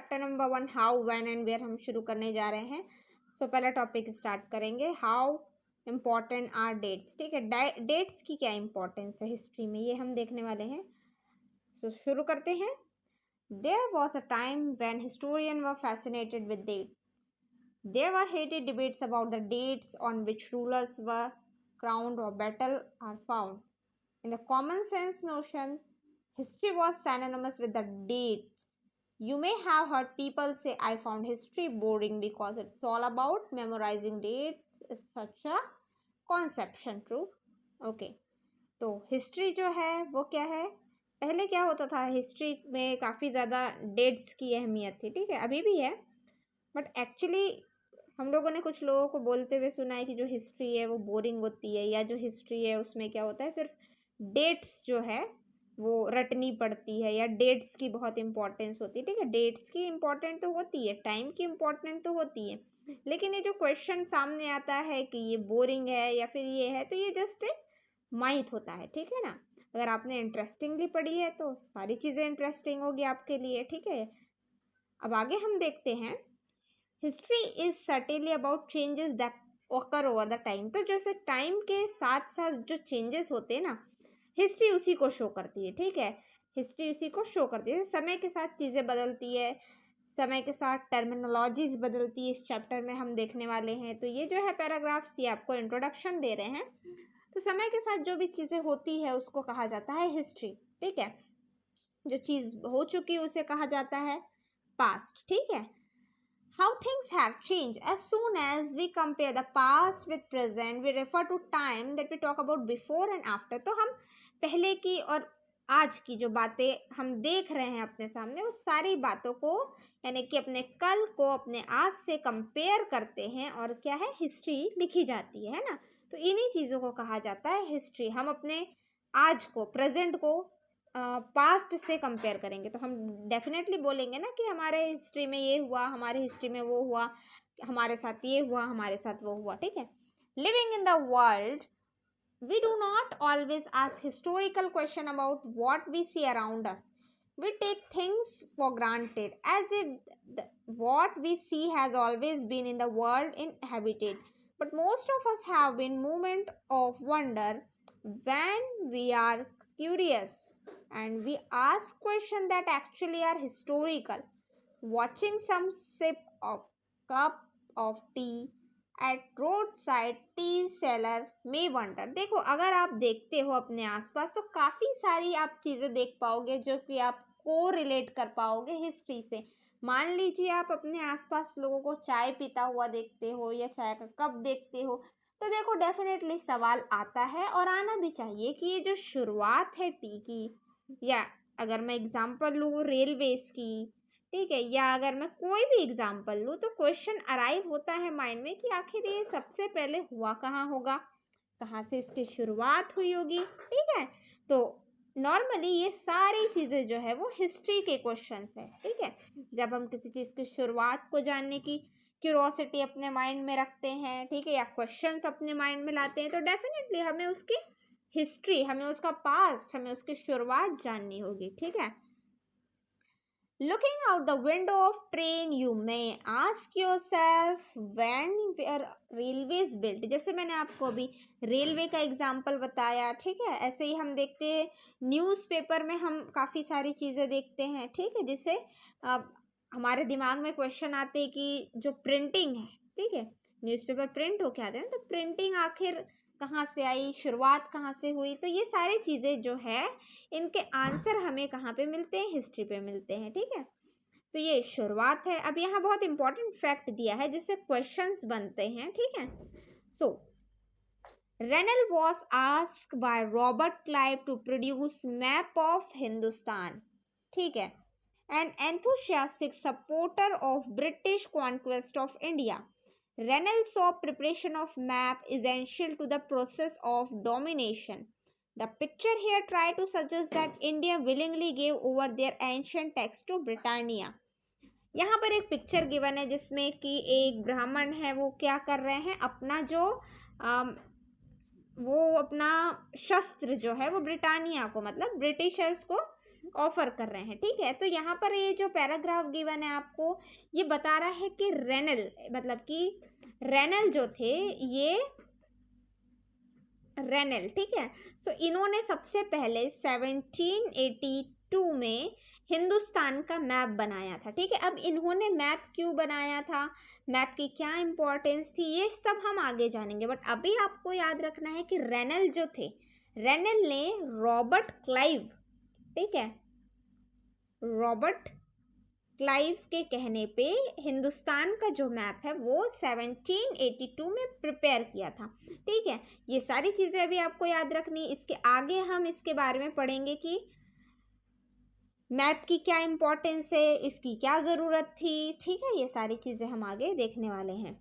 Chapter number 1 how when and where हम शुरू करने जा रहे हैं। सो पहला टॉपिक स्टार्ट करेंगे, हाउ इम्पॉर्टेंट आर डेट्स। ठीक है, डेट्स की क्या इम्पोर्टेंस है हिस्ट्री में, ये हम देखने वाले हैं। सो शुरू करते हैं। There was a time when historian were fascinated with dates. There were heated debates about the dates on which rulers were crowned or battle are found. In the common sense notion, history was synonymous with the dates. You may have heard people say, I found history boring because it's all about memorizing dates. Is such a conception true? Okay. तो history जो है वो क्या है, पहले क्या होता था, हिस्ट्री में काफ़ी ज़्यादा डेट्स की अहमियत थी। ठीक है, अभी भी है, बट एक्चुअली हम लोगों ने कुछ लोगों को बोलते हुए सुना है कि जो हिस्ट्री है वो बोरिंग होती है, या जो हिस्ट्री है उसमें क्या होता है, सिर्फ डेट्स जो है वो रटनी पड़ती है, या डेट्स की बहुत इंपॉर्टेंस होती है। ठीक है, डेट्स की इम्पोर्टेंट तो होती है, टाइम की इम्पोर्टेंट तो होती है, लेकिन ये जो क्वेश्चन सामने आता है कि ये बोरिंग है या फिर ये है, तो ये जस्ट एक माइथ होता है। ठीक है ना, अगर आपने इंटरेस्टिंगली पढ़ी है तो सारी चीज़ें इंटरेस्टिंग होगी आपके लिए। ठीक है, अब आगे हम देखते हैं। History is certainly about changes that occur over the time. तो जैसे टाइम के साथ साथ जो चेंजेस होते हैं ना, हिस्ट्री उसी को शो करती है। ठीक है, हिस्ट्री उसी को शो करती है। समय के साथ चीज़ें बदलती है, समय के साथ टर्मिनोलॉजीज बदलती है, इस चैप्टर में हम देखने वाले हैं। तो ये जो है पैराग्राफ्स, ये आपको इंट्रोडक्शन दे रहे हैं। तो समय के साथ जो भी चीज़ें होती है उसको कहा जाता है हिस्ट्री। ठीक है, जो चीज़ हो चुकी है उसे कहा जाता है पास्ट। ठीक है, how things have changed. As soon as we compare the past with present, we refer to time that we talk about before and after. तो हम पहले की और आज की जो बातें हम देख रहे हैं अपने सामने, उस सारी बातों को, यानी कि अपने कल को अपने आज से कंपेयर करते हैं, और क्या है, हिस्ट्री लिखी जाती है ना। तो इन्हीं चीज़ों को कहा जाता है हिस्ट्री। हम अपने आज को, प्रेजेंट को पास्ट से कंपेयर करेंगे तो हम डेफिनेटली बोलेंगे ना कि हमारे हिस्ट्री में ये हुआ, हमारे हिस्ट्री में वो हुआ, हमारे साथ ये हुआ, हमारे साथ वो हुआ। ठीक है, living in the world we do not always ask historical question about what we see around us. We take things for granted as if what we see has always been in the world inhabited. But most of us have been moment of wonder when we are curious and we ask questions that actually are historical. Watching some sip of cup of tea at roadside tea seller may wonder. देखो, अगर आप देखते हो अपने आसपास तो काफ़ी सारी आप चीज़ें देख पाओगे जो कि आप को रिलेट कर पाओगे हिस्ट्री से। मान लीजिए आप अपने आसपास लोगों को चाय पीता हुआ देखते हो या चाय का कप देखते हो, तो देखो डेफिनेटली सवाल आता है और आना भी चाहिए कि ये जो शुरुआत है टी की, या अगर मैं एग्जांपल लूँ रेलवेज़ की, ठीक है, या अगर मैं कोई भी एग्जांपल लूँ, तो क्वेश्चन अराइव होता है माइंड में कि आखिर ये सबसे पहले हुआ कहाँ होगा, कहाँ से इसकी शुरुआत हुई होगी। ठीक है, तो नॉर्मली ये सारी चीज़ें जो है वो हिस्ट्री के क्वेश्चंस है। ठीक है, जब हम किसी चीज़ की शुरुआत को जानने की क्यूरोसिटी अपने माइंड में रखते हैं, ठीक है, या क्वेश्चंस अपने माइंड में लाते हैं, तो डेफिनेटली हमें उसकी हिस्ट्री, हमें उसका पास्ट, हमें उसकी शुरुआत जाननी होगी। ठीक है, Looking out the window of train, you may ask yourself when were railways built. जैसे मैंने आपको अभी रेलवे का एग्जाम्पल बताया। ठीक है, ऐसे ही हम देखते हैं न्यूज़पेपर में, हम काफ़ी सारी चीज़ें देखते हैं। ठीक है, जिससे हमारे दिमाग में क्वेश्चन आते हैं कि जो प्रिंटिंग है, ठीक है, न्यूज़पेपर प्रिंट होके आते हैं, तो प्रिंटिंग आखिर कहाँ से आई, शुरुआत कहाँ से हुई। तो ये सारी चीज़ें जो है इनके आंसर हमें कहाँ पे मिलते हैं, हिस्ट्री पे मिलते हैं। ठीक है, तो ये शुरुआत है। अब यहाँ बहुत इंपॉर्टेंट फैक्ट दिया है जिससे क्वेश्चंस बनते हैं। ठीक है, so Rennell was asked by Robert Clive to produce map of Hindustan. ठीक है, an enthusiastic supporter of British conquest of India. Reynolds saw preparation of map essential to the process of domination. The picture here try to suggest that India willingly gave over their ancient text to Britannia. यहाँ पर एक picture given है जिसमें कि एक ब्राह्मण है, वो क्या कर रहे हैं, अपना जो वो अपना शस्त्र जो है वो ब्रिटानिया को, मतलब ब्रिटिशर्स को ऑफर कर रहे हैं, ठीक है। तो यहाँ पर ये जो पैराग्राफ गिवन है आपको, ये बता रहा है कि रेनल, मतलब कि रेनल जो थे, ये रेनल, ठीक है। सो इन्होंने सबसे पहले 1782 में हिंदुस्तान का मैप बनाया था, ठीक है। अब इन्होंने मैप क्यों बनाया था, मैप की क्या इंपॉर्टेंस थी, ये सब हम आगे जानेंगे। बट अभी आपको याद रखना है कि रेनल जो थे, रेनल ने रॉबर्ट क्लाइव, ठीक है, रॉबर्ट क्लाइव के कहने पे हिंदुस्तान का जो मैप है वो 1782 में प्रिपेयर किया था, ठीक है। ये सारी चीज़ें अभी आपको याद रखनी। इसके आगे हम इसके बारे में पढ़ेंगे कि मैप की क्या इम्पोर्टेंस है, इसकी क्या ज़रूरत थी, ठीक है। ये सारी चीज़ें हम आगे देखने वाले हैं।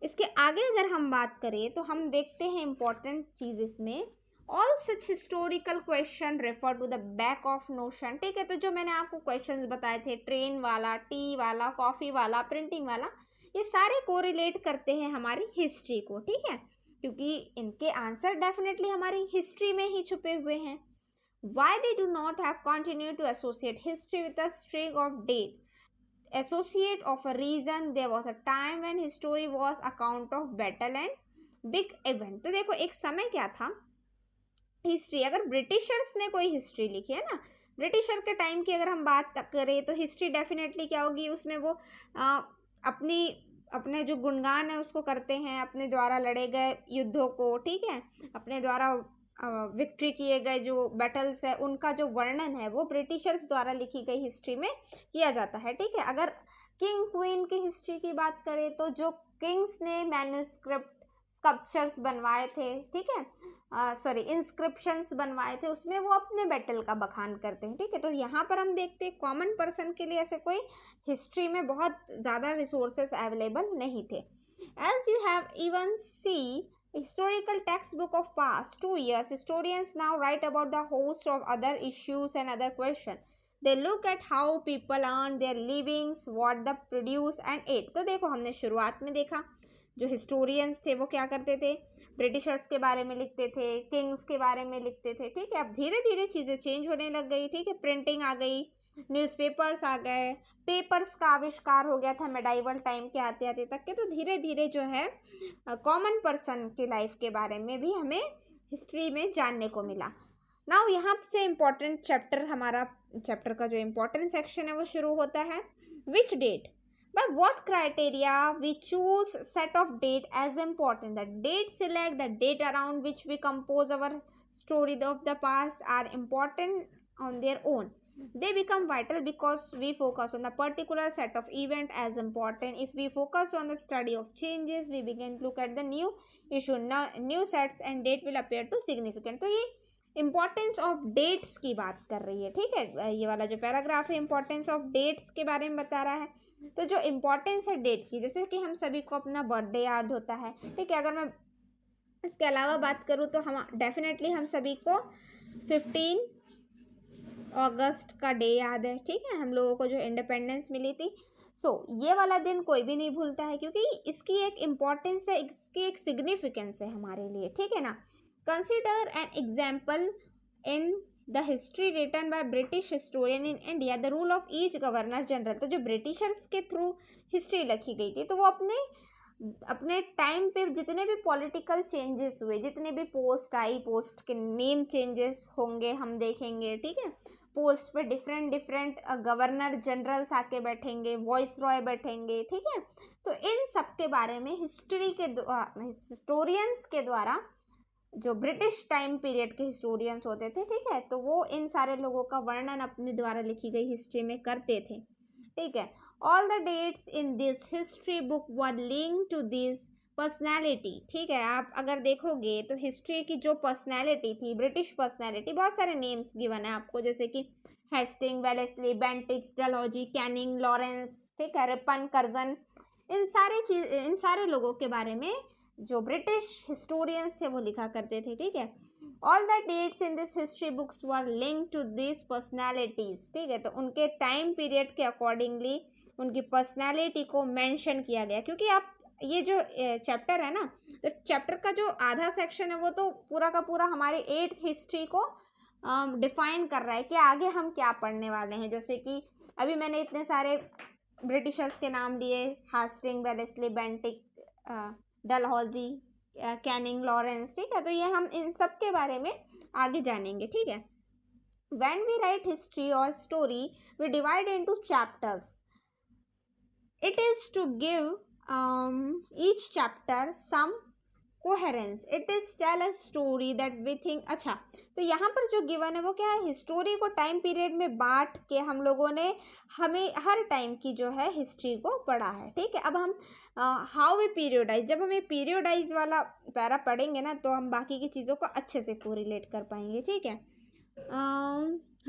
इसके आगे अगर हम बात करें तो हम देखते हैं इम्पोर्टेंट चीज़ इसमें, all such historical question refer to the back of notion, ठीक है। तो जो मैंने आपको क्वेश्चंस बताए थे, ट्रेन वाला, टी वाला, कॉफ़ी वाला, प्रिंटिंग वाला, ये सारे कोरिलेट करते हैं हमारी हिस्ट्री को, ठीक है, क्योंकि इनके आंसर डेफिनेटली हमारी हिस्ट्री में ही छुपे हुए हैं। Why they do not have continue to associate history with a string of date, associate of a reason there was a time when history was account of battle and big event। तो देखो एक समय क्या था, history, अगर Britishers ने कोई history लिखी है ना, ब्रिटिशर के टाइम की अगर हम बात करें तो हिस्ट्री डेफिनेटली क्या होगी, उसमें वो अपने जो गुणगान है उसको करते हैं, अपने द्वारा लड़े गए युद्धों को, ठीक है, अपने द्वारा विक्ट्री किए गए जो बैटल्स है उनका जो वर्णन है वो ब्रिटिशर्स द्वारा लिखी गई हिस्ट्री में किया जाता है, ठीक है। अगर किंग क्वीन की हिस्ट्री की बात करें तो जो किंग्स ने मैन्युस्क्रिप्ट, स्कल्पचर्स बनवाए थे, ठीक है, इंस्क्रिप्शंस बनवाए थे, उसमें वो अपने बैटल का बखान करते हैं, ठीक है। तो यहाँ पर हम देखते हैं कॉमन पर्सन के लिए ऐसे कोई हिस्ट्री में बहुत ज़्यादा रिसोर्सेस अवेलेबल नहीं थे। As you have even see historical textbook of past 2 years, historians now write about the host of other issues and other questions. They look at how people earn their livings, what they produce and ate। तो देखो हमने शुरुआत में देखा जो historians थे वो क्या करते थे, ब्रिटिशर्स के बारे में लिखते थे, किंग्स के बारे में लिखते थे, ठीक है। अब धीरे धीरे चीज़ें चेंज होने लग गई, ठीक है, प्रिंटिंग आ गई, न्यूज़पेपर्स आ गए, पेपर्स का आविष्कार हो गया था मेडाइवल टाइम के आते आते तक के। तो धीरे धीरे जो है कॉमन पर्सन की लाइफ के बारे में भी हमें हिस्ट्री में जानने को मिला। नाउ यहाँ से इम्पोर्टेंट चैप्टर, हमारा चैप्टर का जो इम्पोर्टेंट सेक्शन है वो शुरू होता है। Which date, by what criteria we choose set of date as important? The date select, the date around which we compose our story of the past are important on their own. They become vital because we focus on the particular set of event as important. If we focus on the study of changes, we begin to look at the new issue, new sets and date will appear to significant। तो ये importance of dates की बात कर रही है, ठीक है। ये वाला जो पैराग्राफ है इम्पॉर्टेंस ऑफ डेट्स के बारे में बता रहा है। तो जो इम्पोर्टेंस है डेट की, जैसे कि हम सभी को अपना बर्थडे याद होता है, ठीक है। अगर मैं इसके अलावा बात करूँ तो हम डेफिनेटली हम सभी को 15 अगस्त का डे याद है, ठीक है, हम लोगों को जो इंडिपेंडेंस मिली थी। ये वाला दिन कोई भी नहीं भूलता है क्योंकि इसकी एक इम्पॉर्टेंस है, इसकी एक सिग्निफिकेंस है हमारे लिए, ठीक है ना। Consider an example in the history written by British historian in India, the rule of each governor general। तो जो ब्रिटिशर्स के थ्रू हिस्ट्री लिखी गई थी तो वो अपने टाइम पे जितने भी पॉलिटिकल चेंजेस हुए, जितने भी पोस्ट आई, पोस्ट के नेम चेंजेस होंगे हम देखेंगे, ठीक है। पोस्ट पे डिफरेंट गवर्नर जनरल्स आके बैठेंगे, वॉइस रॉय बैठेंगे, ठीक है। तो इन सब के बारे में हिस्टोरियंस के द्वारा, जो ब्रिटिश टाइम पीरियड के हिस्टोरियंस होते थे, ठीक है, तो वो इन सारे लोगों का वर्णन अपने द्वारा लिखी गई हिस्ट्री में करते थे, ठीक है। All the dates in this history book were link to this personality, ठीक है। आप अगर देखोगे तो हिस्ट्री की जो पर्सनैलिटी थी, ब्रिटिश पर्सनैलिटी, बहुत सारे नेम्स गिवन है आपको, जैसे कि Hasting, Wellesley, Bentincks, Dalhousie, Canning, Lawrence, ठीक है, रिपन, कर्जन, इन सारे लोगों के बारे में जो ब्रिटिश हिस्टोरियंस थे वो लिखा करते थे, ठीक है। All the dates in this history books were link to this personalities, ठीक है। तो उनके टाइम पीरियड के अकॉर्डिंगली उनकी पर्सनैलिटी को मेंशन किया गया, क्योंकि आप ये जो चैप्टर है ना, तो चैप्टर का जो आधा सेक्शन है वो तो पूरा का पूरा हमारे 8th हिस्ट्री को डिफाइन कर रहा है कि आगे हम क्या पढ़ने वाले हैं। जैसे कि अभी मैंने इतने सारे ब्रिटिशर्स के नाम लिए, Hastings, Wellesley, Bentinck, Dalhousie, Canning, Lawrence, ठीक है। तो ये हम इन सब के बारे में आगे जानेंगे, ठीक है। When we write history or story, we divide into chapters. It is to give each chapter some coherence. It is tell a story that we think. अच्छा, तो यहाँ पर जो गिवन है वो क्या है, हिस्टोरी को टाइम पीरियड में बांट के हम लोगों ने हमें हर टाइम की जो है हिस्ट्री को पढ़ा है, ठीक है। अब हम हाउ वी पीरियोडाइज, जब हम ये पीरियोडाइज वाला पैरा पढ़ेंगे ना तो हम बाकी की चीज़ों को अच्छे से कोरिलेट कर पाएंगे, ठीक है।